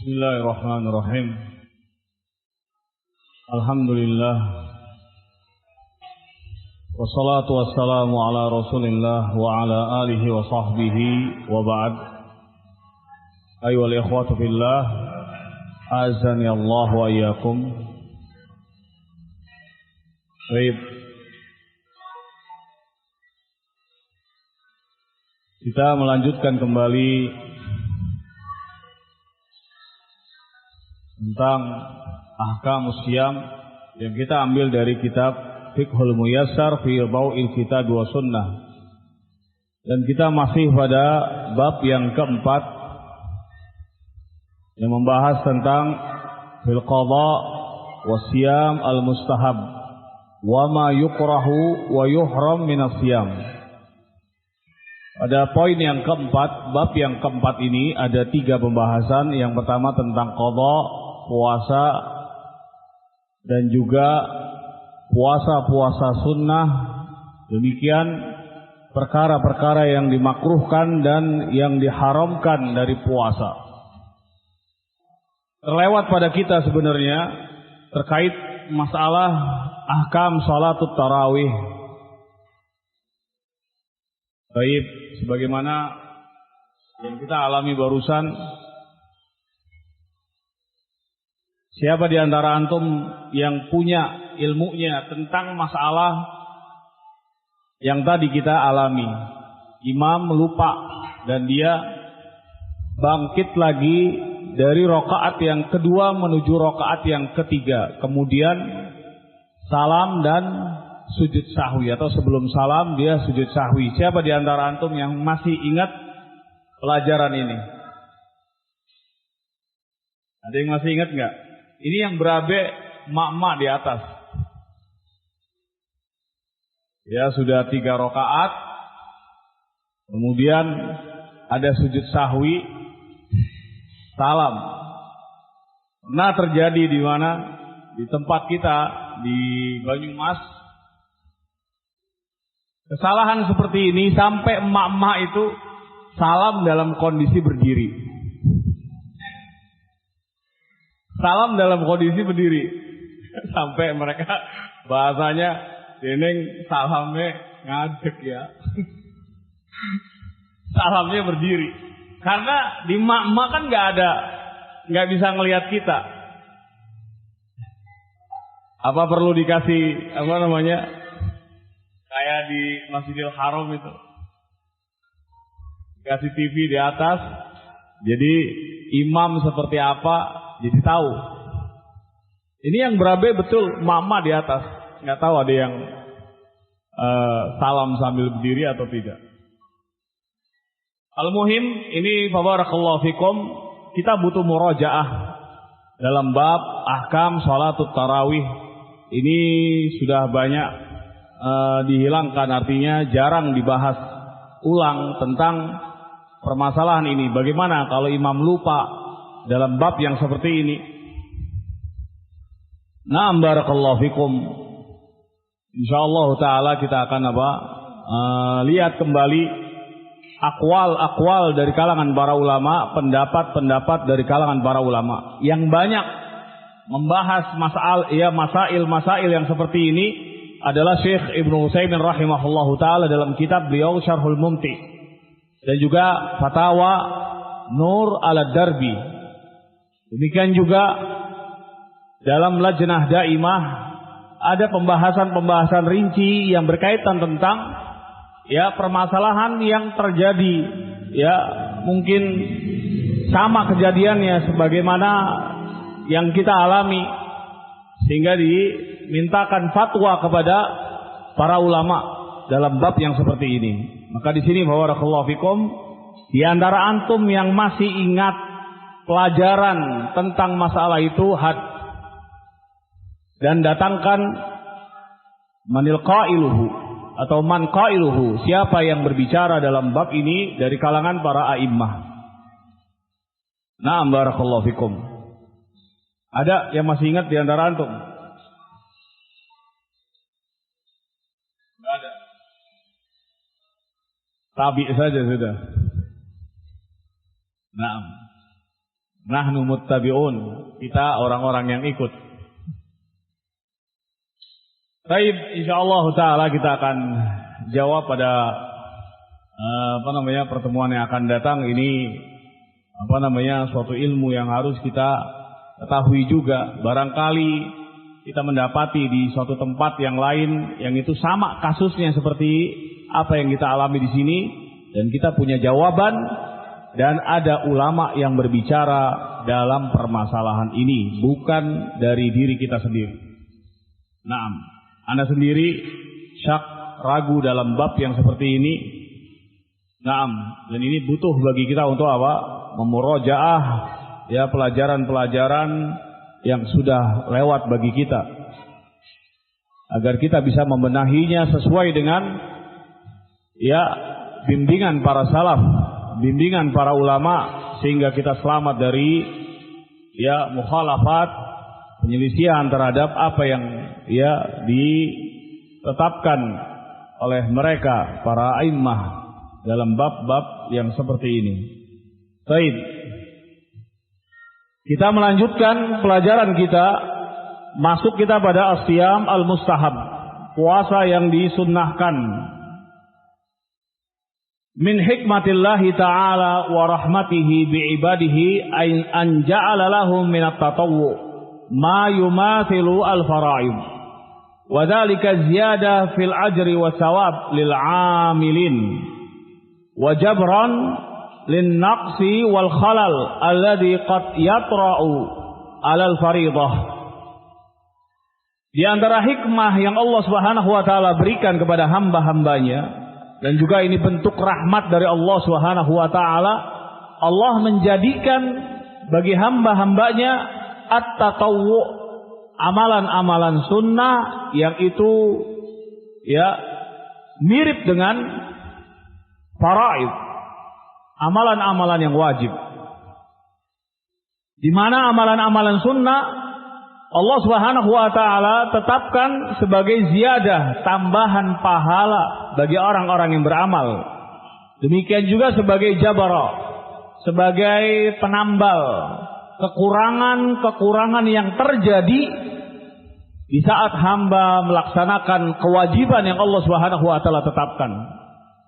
Bismillahirrahmanirrahim. Alhamdulillah. Wassalatu wassalamu ala Rasulillah wa ala alihi wa sahbihi wa ba'd. Ayyuhal ikhwatu fillah, azani Allah wa iyyakum. Baik. Kita melanjutkan kembali tentang ahkamus siyam yang kita ambil dari kitab Fiqhul Muyassar fi Dhaw'il Kitab wa Sunnah, dan kita masih pada bab yang keempat yang membahas tentang fil qadha wa siyam al mustahab wa ma yukrahu wa yuhram minas siyam. Pada poin yang keempat, bab yang keempat ini ada 3 pembahasan. Yang pertama tentang qadha, puasa, dan juga puasa-puasa sunnah. Demikian perkara-perkara yang dimakruhkan dan yang diharamkan dari puasa. Terlewat pada kita sebenarnya terkait masalah ahkam salatut tarawih. Baik, sebagaimana yang kita alami barusan, siapa di antara antum yang punya ilmunya tentang masalah yang tadi kita alami? Imam lupa dan dia bangkit lagi dari rakaat yang kedua menuju rakaat yang ketiga, kemudian salam dan sujud sahwi, atau sebelum salam dia sujud sahwi. Siapa di antara antum yang masih ingat pelajaran ini? Ada yang masih ingat nggak? Ini yang berabe mak-mak di atas. Ya, sudah 3 rakaat, kemudian ada sujud sahwi, salam. Nah, terjadi di mana? Di tempat kita di Banyumas. Kesalahan seperti ini sampai emak-emak itu salam dalam kondisi berdiri. Salam dalam kondisi berdiri. Sampai mereka bahasanya deneng salamnya ngadeg ya. Salamnya berdiri. Karena di emak-emak kan nggak bisa ngelihat kita. Apa perlu dikasih kayak di Masjidil Haram itu, kasih TV di atas, jadi imam seperti apa jadi tahu. Ini yang berabe betul mama di atas, nggak tahu ada yang salam sambil berdiri atau tidak. Al-muhim, ini barakallahu fikum, kita butuh murajaah dalam bab ahkam salatut tarawih. Ini sudah banyak dihilangkan, artinya jarang dibahas ulang tentang permasalahan ini. Bagaimana kalau imam lupa dalam bab yang seperti ini? Na'am barakallahu fikum. Insyaallah taala kita akan lihat kembali akwal dari kalangan para ulama, pendapat dari kalangan para ulama yang banyak membahas masail yang seperti ini adalah Syekh Ibnu Utsaimin rahimahullahu taala dalam kitab beliau Syarhul Mumti, dan juga Fatawa Nur Al-Darbi. Demikian juga dalam Lajnah Daimah ada pembahasan rinci yang berkaitan tentang permasalahan yang terjadi, mungkin sama kejadiannya sebagaimana yang kita alami, sehingga dimintakan fatwa kepada para ulama dalam bab yang seperti ini. Maka di sini barakallahu fikum, di antara antum yang masih ingat pelajaran tentang masalah itu, dan datangkan manil qailuhu atau man qailuhu, siapa yang berbicara dalam bab ini dari kalangan para a'immah. Na'am barakallahu fikum. Ada yang masih ingat di antara antum? Enggak ada. Tabi saja sudah. Naam. Nahnu muttabi'un. Kita orang-orang yang ikut. Baik, insyaallah taala kita akan jawab pada pertemuan yang akan datang. Ini suatu ilmu yang harus kita ketahui juga. Barangkali kita mendapati di suatu tempat yang lain yang itu sama kasusnya seperti apa yang kita alami di sini, dan kita punya jawaban, dan ada ulama yang berbicara dalam permasalahan ini, bukan dari diri kita sendiri. Naam, Anda sendiri syak ragu dalam bab yang seperti ini. Naam, dan ini butuh bagi kita untuk apa? Memurojaah ya pelajaran-pelajaran yang sudah lewat bagi kita, agar kita bisa membenahinya sesuai dengan ya bimbingan para salaf, bimbingan para ulama, sehingga kita selamat dari ya mukhalafat, penyelisihan terhadap apa yang ya ditetapkan oleh mereka para a'immah dalam bab-bab yang seperti ini. Baik, kita melanjutkan pelajaran kita, masuk kita pada as-siyam al-mustahab, puasa yang disunnahkan. Min hikmatillahi ta'ala wa rahmatihi bi'ibadihi an ja'ala lahum minat tatawwu ma yumathilu al-fara'id wa dhalika ziyadah fil ajri wa sawab lil 'amilin wa jabran lin naqsi wal khalal alladhi qad yatra'u 'alal fariidah. Di antara hikmah yang Allah Subhanahu wa taala berikan kepada hamba-hambanya, dan juga ini bentuk rahmat dari Allah Subhanahu wa taala, Allah menjadikan bagi hamba-hambanya at-tatawwu, amalan-amalan sunnah yang itu ya mirip dengan faraid, amalan-amalan yang wajib. Di mana amalan-amalan sunnah Allah Subhanahu wa taala tetapkan sebagai ziyadah, tambahan pahala bagi orang-orang yang beramal. Demikian juga sebagai jabara, sebagai penambal kekurangan-kekurangan yang terjadi di saat hamba melaksanakan kewajiban yang Allah Subhanahu wa taala tetapkan.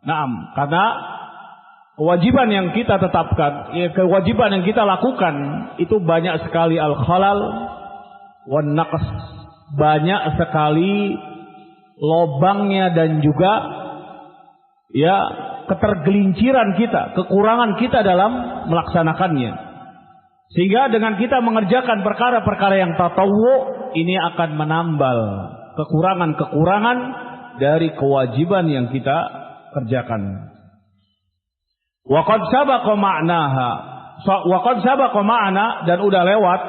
Naam, karena kewajiban yang kita tetapkan, kewajiban yang kita lakukan itu banyak sekali al-khalal wan naqs, banyak sekali lobangnya dan juga ya ketergelinciran kita, kekurangan kita dalam melaksanakannya. Sehingga dengan kita mengerjakan perkara-perkara yang tatawwu, ini akan menambal kekurangan-kekurangan dari kewajiban yang kita kerjakan. Wa qad sabaqa ma'naha, wa qad sabaqa ma'na, dan udah lewat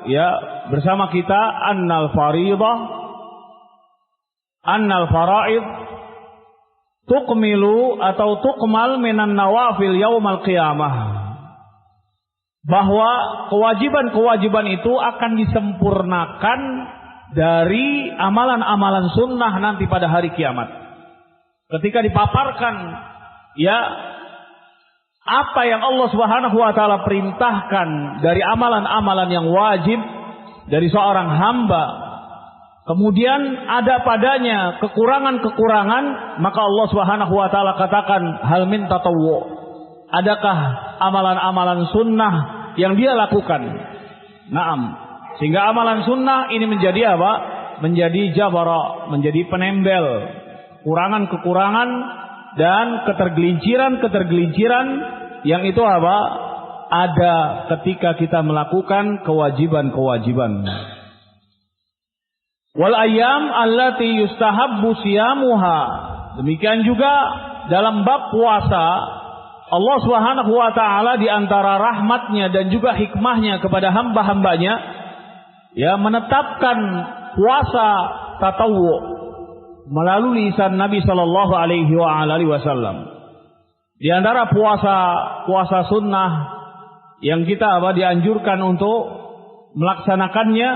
ya bersama kita annal faraid tukmilu atau tukmal minan nawafil yaumal qiyamah, bahwa kewajiban-kewajiban itu akan disempurnakan dari amalan-amalan sunnah nanti pada hari kiamat. Ketika dipaparkan ya apa yang Allah Subhanahu wa taala perintahkan dari amalan-amalan yang wajib dari seorang hamba, kemudian ada padanya kekurangan-kekurangan, maka Allah Subhanahu wa taala katakan hal min tatawwu, adakah amalan-amalan sunnah yang dia lakukan? Naam. Sehingga amalan sunnah ini menjadi apa? Menjadi jabara, menjadi penembel kekurangan-kekurangan dan ketergelinciran-ketergelinciran yang itu apa? Ada ketika kita melakukan kewajiban-kewajiban. Wal ayyam allati yustahabbu siyamuha. Demikian juga dalam bab puasa, Allah Subhanahu wa taala di antara rahmatnya dan juga hikmahnya kepada hamba-hambanya ya menetapkan puasa tatawwu melalui lisan Nabi sallallahu alaihi wasallam. Di antara puasa sunnah yang kita dianjurkan untuk melaksanakannya,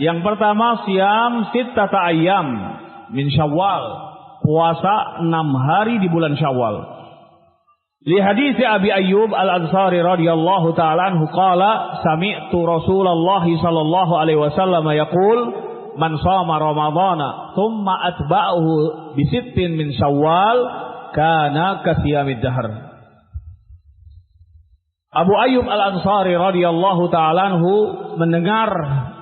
yang pertama siyam sittata ayyam min Syawal, puasa 6 hari di bulan Syawal. Li hadits Abi Ayyub Al-Ansari radhiyallahu ta'ala anhu qala sami'tu Rasulullah sallallahu alaihi wasallam yaqul man shama ramadhana thumma atba'ahu bi sittin min Syawal kana kasiyamid dahr. Abu Ayyub Al-Ansari radhiyallahu ta'ala anhu mendengar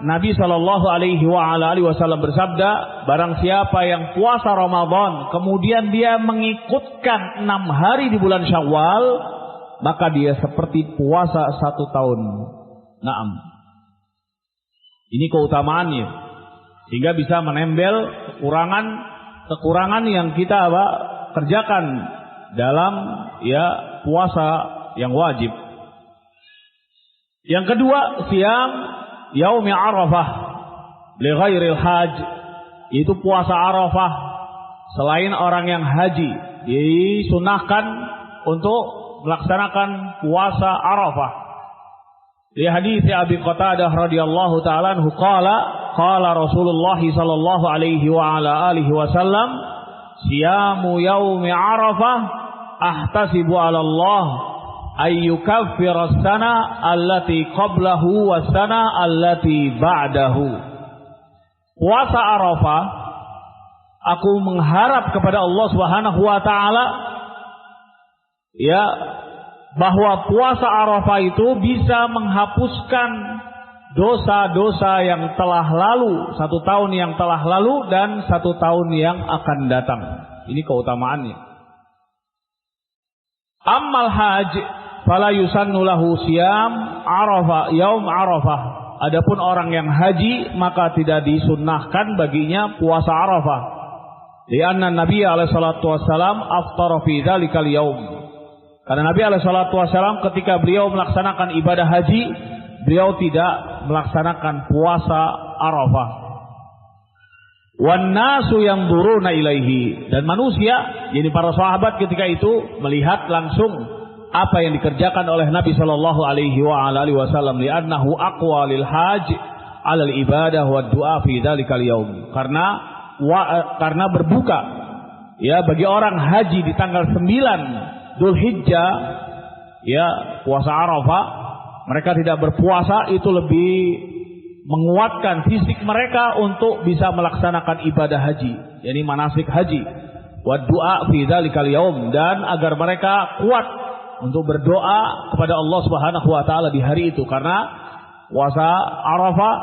Nabi sallallahu alaihi wasallam bersabda, barang siapa yang puasa Ramadan kemudian dia mengikutkan 6 hari di bulan Syawal, maka dia seperti puasa 1 tahun. Naam. Ini keutamaannya, sehingga bisa menembel kekurangan yang kita kerjakan dalam puasa yang wajib. Yang kedua, siam yaumi Arafah li ghairil haj, itu puasa Arafah selain orang yang haji. Disunahkan untuk melaksanakan puasa Arafah. Di hadits Abi Qatadah radhiyallahu ta'ala anhu qala Rasulullah sallallahu alaihi wa ala alihi wasallam siyamu yaumi Arafah ahtasibu 'ala Allah ayyukaffira as-sana allati qablahu was-sana allati ba'dahu. Puasa Arafah, aku mengharap kepada Allah Subhanahu wa taala bahwa puasa Arafah itu bisa menghapuskan dosa-dosa yang telah lalu, 1 tahun yang telah lalu dan 1 tahun yang akan datang. Ini keutamaannya. Ammal haj fala yusannu lahu siyam Arafah yaum Arafah. Adapun orang yang haji maka tidak disunnahkan baginya puasa Arafah. Lianna Nabi alaihi salatu wasallam aftara fi dzalikal yaum. Karena Nabi alaihi salatu wasallam ketika beliau melaksanakan ibadah haji, beliau tidak melaksanakan puasa Arafah. Wan nasu yanzuruna ilaihi, dan manusia, jadi para sahabat ketika itu melihat langsung apa yang dikerjakan oleh Nabi sallallahu alaihi wasallam, li'annahu aqwa lil haj 'ala al ibadah wa du'a fi dzalikal yaum. Karena berbuka bagi orang haji di tanggal 9 Dzulhijjah puasa Arafah, mereka tidak berpuasa itu lebih menguatkan fisik mereka untuk bisa melaksanakan ibadah haji, yakni manasik haji, wa du'a fi dzalikal yaum, dan agar mereka kuat untuk berdoa kepada Allah Subhanahu wa taala di hari itu. Karena puasa Arafah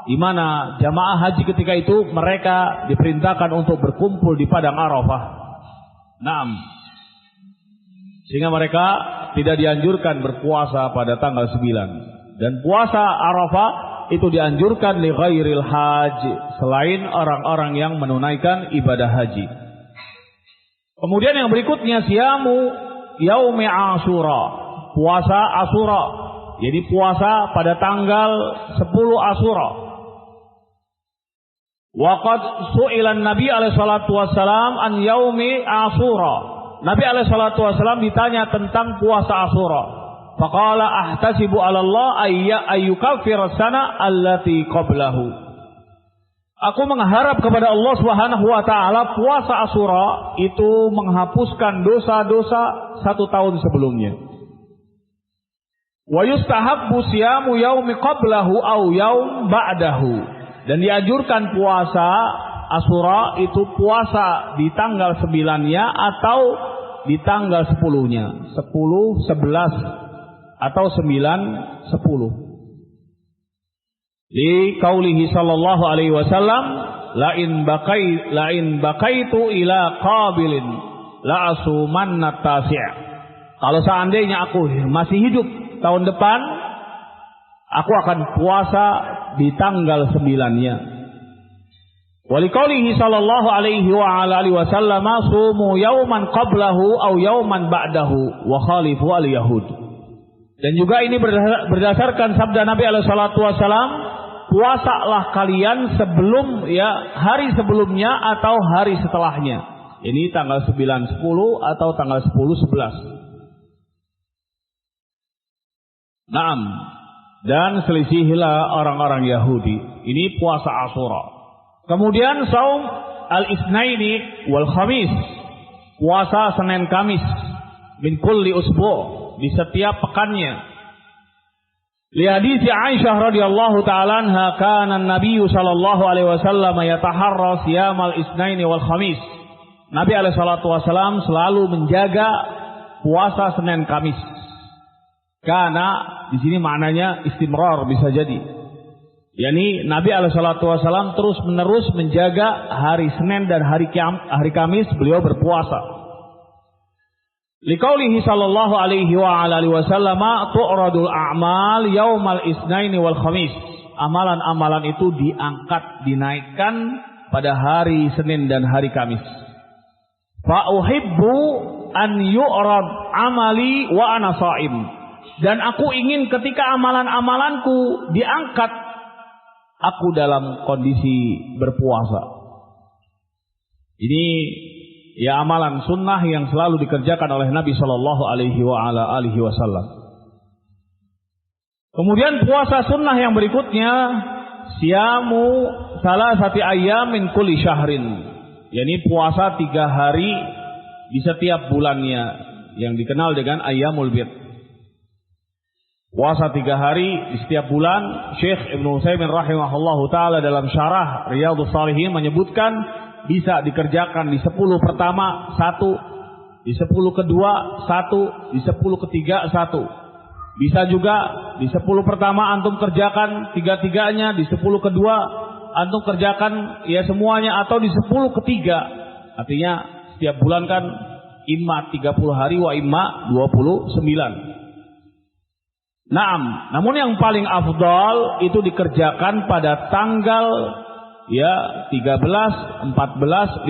di mana jamaah haji ketika itu mereka diperintahkan untuk berkumpul di padang Arafah. Naam. Sehingga mereka tidak dianjurkan berpuasa pada tanggal 9. Dan puasa Arafah itu dianjurkan li ghairil haji, selain orang-orang yang menunaikan ibadah haji. Kemudian yang berikutnya siyamu yaumi Asyura, puasa Asyura. Jadi puasa pada tanggal 10 Asyura. Wa qad su'ila Nabi alaihi salatu wasallam an yaumi Asyura. Nabi alaihi salatu wasallam ditanya tentang puasa Asyura. Faqala ahtasibu 'ala Allah ayyukaffira sana allati qablahu. Aku mengharap kepada Allah Subhanahu wa taala puasa Asyura itu menghapuskan dosa-dosa 1 tahun sebelumnya. Wa yustahabbu siyamu yaumi qablahu aw yaum ba'dahu. Dan dianjurkan puasa Asyura itu puasa di tanggal 9-nya atau di tanggal 10-nya. 10, 11 atau 9, 10. Di qaulihi sallallahu alaihi wasallam la in bakaitu ila qabilin la asumanna tasi'. Kalau seandainya aku masih hidup tahun depan, aku akan puasa di tanggal 9-nya. Wa li qaulihi sallallahu alaihi wa alihi wasallam sumu yauman qablahu aw yauman ba'dahu wa khalifu al yahud. Dan juga ini berdasarkan sabda Nabi alaihi salatu wasallam, puasalah kalian sebelum hari sebelumnya atau hari setelahnya. Ini tanggal 9, 10 atau tanggal 10, 11. Naam. Dan selisihilah orang-orang Yahudi. Ini puasa Asyura. Kemudian saum al-Itsnaini wal Khamis. Puasa Senin Kamis. min kulli usbu', di setiap pekannya. Li hadits Aisyah radhiyallahu ta'ala anha, kana an-nabiy sallallahu alaihi wasallam yataharra siyamal isnaini wal khamis. Nabi alaihi salatu wasallam selalu menjaga puasa Senin Kamis. Karena di sini maknanya istimrar, bisa jadi. Yani Nabi alaihi salatu wasallam terus-menerus menjaga hari Senin dan hari Kamis beliau berpuasa. Liqaulihi sallallahu alaihi wa alihi wasallam, tu'radul a'mal yaumal isnaini wal khamis. Amalan-amalan itu diangkat, dinaikkan pada hari Senin dan hari Kamis. Fa uhibbu an yu'rad amali wa ana shaim. Dan aku ingin ketika amalan-amalanku diangkat, aku dalam kondisi berpuasa. Ini ya amalan sunnah yang selalu dikerjakan oleh Nabi Shallallahu Alaihi Wasallam. Kemudian puasa sunnah yang berikutnya, siyamu salasati ayyam min kulli syahrin. Yani puasa 3 hari di setiap bulannya, yang dikenal dengan ayyamul bid. Puasa 3 hari di setiap bulan. Syekh Ibnu Utsaimin rahimahullahu taala dalam syarah Riyadhus Shalihin menyebutkan bisa dikerjakan di 10 pertama 1, di 10 kedua 1, di 10 ketiga 1. Bisa juga di 10 pertama antum kerjakan 3-3-nya, di 10 kedua antum kerjakan ya semuanya, atau di 10 ketiga. Artinya setiap bulan kan imma 30 hari wa imma 29. Namun yang paling afdal itu dikerjakan pada tanggal ya 13, 14, 15.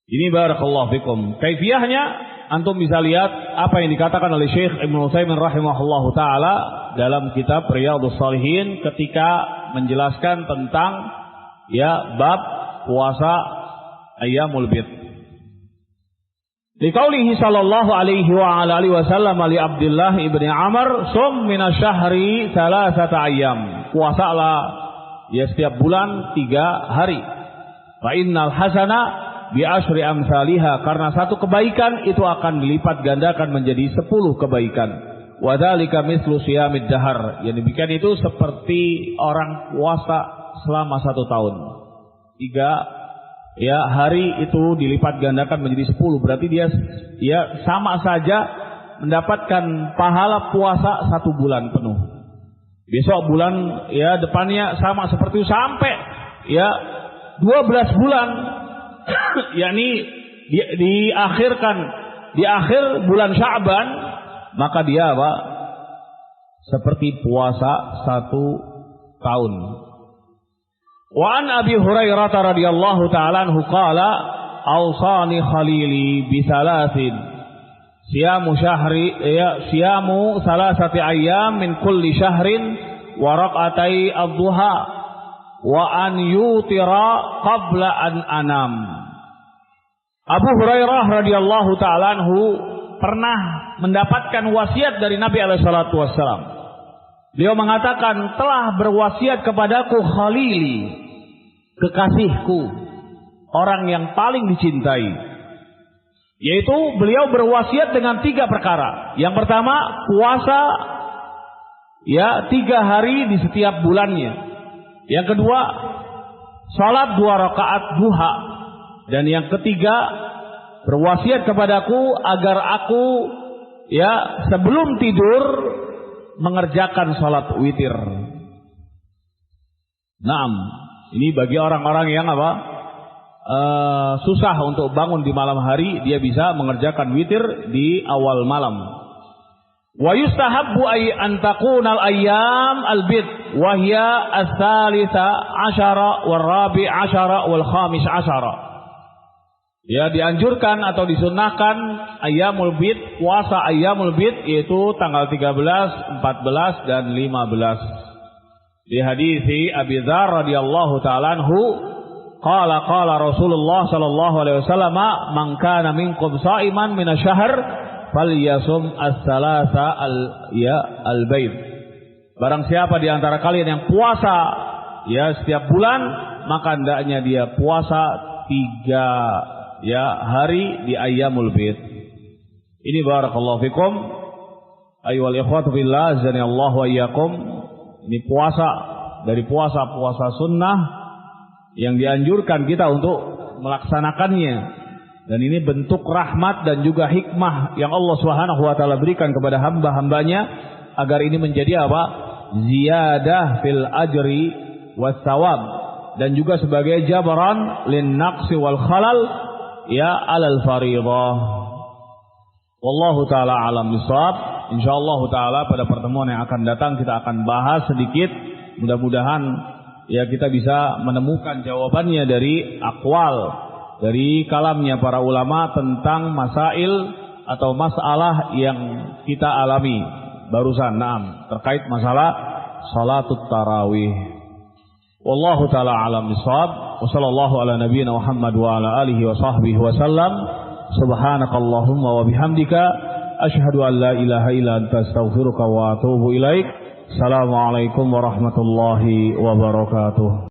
Ini barakallahu fikum. Kaifiyahnya antum bisa lihat apa yang dikatakan oleh Syekh Ibnu Utsaimin rahimahullahu taala dalam kitab Riyadhus Shalihin ketika menjelaskan tentang ya bab puasa ayyamul bid. Liqaulihi sallallahu alaihi wa alihi wasallam li Abdullah ibni Amr, sum minasyahri salasata ayyam. Puasalah ya setiap bulan 3 hari. Fa innal hasana bi asyri amsalihha, karena satu kebaikan itu akan dilipat gandakan menjadi 10 kebaikan. Wa dzalika mithlu siyamid dahar. Yang demikian itu seperti orang puasa selama 1 tahun. 3 ya hari itu dilipat gandakan menjadi 10, berarti dia ya sama saja mendapatkan pahala puasa 1 bulan penuh. Besok bulan ya depannya sama seperti itu sampai ya 12 bulan. yakni di akhir bulan Sya'ban, maka dia apa? Seperti puasa 1 tahun. Wa an Abi Hurairah radhiyallahu ta'ala anhu qala awsani khalili bi thalathin siyamu salasati ayyam min kulli syahrin wa raq'atai ad-duha wa an yutira qabla an anam. Abu Hurairah radhiyallahu ta'ala anhu pernah mendapatkan wasiat dari Nabi alaihi salatu wassalam. Beliau mengatakan, telah berwasiat kepadaku khalili, kekasihku, orang yang paling dicintai. Yaitu beliau berwasiat dengan 3 perkara. Yang pertama, puasa ya 3 hari di setiap bulannya. Yang kedua, salat 2 rakaat duha. Dan yang ketiga, berwasiat kepadaku agar aku ya sebelum tidur mengerjakan salat witir. Ini bagi orang-orang yang susah untuk bangun di malam hari, dia bisa mengerjakan witir di awal malam. Wa yustahabbu an takuna al-ayyam al-bid wa hiya ats-tsalitsa asyara wal rabi' asyara wal khamis asyara. Ya, dianjurkan atau disunnahkan ayyamul bid, puasa ayyamul bid, yaitu tanggal 13, 14 dan 15. Di hadis Abi Dzar radhiyallahu ta'ala anhu, qala Rasulullah sallallahu alaihi wasallam, man kana minkum sha'iman min asy-syahr falyasum as-salasa al-bayd. Barang siapa di antara kalian yang puasa ya setiap bulan, maka hendaknya dia puasa 3 hari di Ayyamul Bid. Ini barakallahu fikum ayyuhal ikhwatu fillah azanillahu wa iyyakum. Ini puasa dari puasa sunnah yang dianjurkan kita untuk melaksanakannya, dan ini bentuk rahmat dan juga hikmah yang Allah Subhanahu wa taala berikan kepada hamba-hambanya agar ini menjadi apa? Ziyadah fil ajri was thawab, dan juga sebagai jabran lin naqsi wal khalal ya alal fariidhah. Wallahu taala alam bisawab. Insyaallah taala pada pertemuan yang akan datang kita akan bahas sedikit, mudah-mudahan ya kita bisa menemukan jawabannya dari aqwal, dari kalamnya para ulama tentang masail atau masalah yang kita alami barusan, terkait masalah salatut tarawih. Wallahu taala alam bisawab. Wa sallallahu ala nabiyyina Muhammad wa ala alihi wa sahbihi wa sallam. Subhanakallahumma wa bihamdika asyhadu an la ilaha illa anta astaghfiruka wa atubu ilaik. Assalamualaikum warahmatullahi wabarakatuh.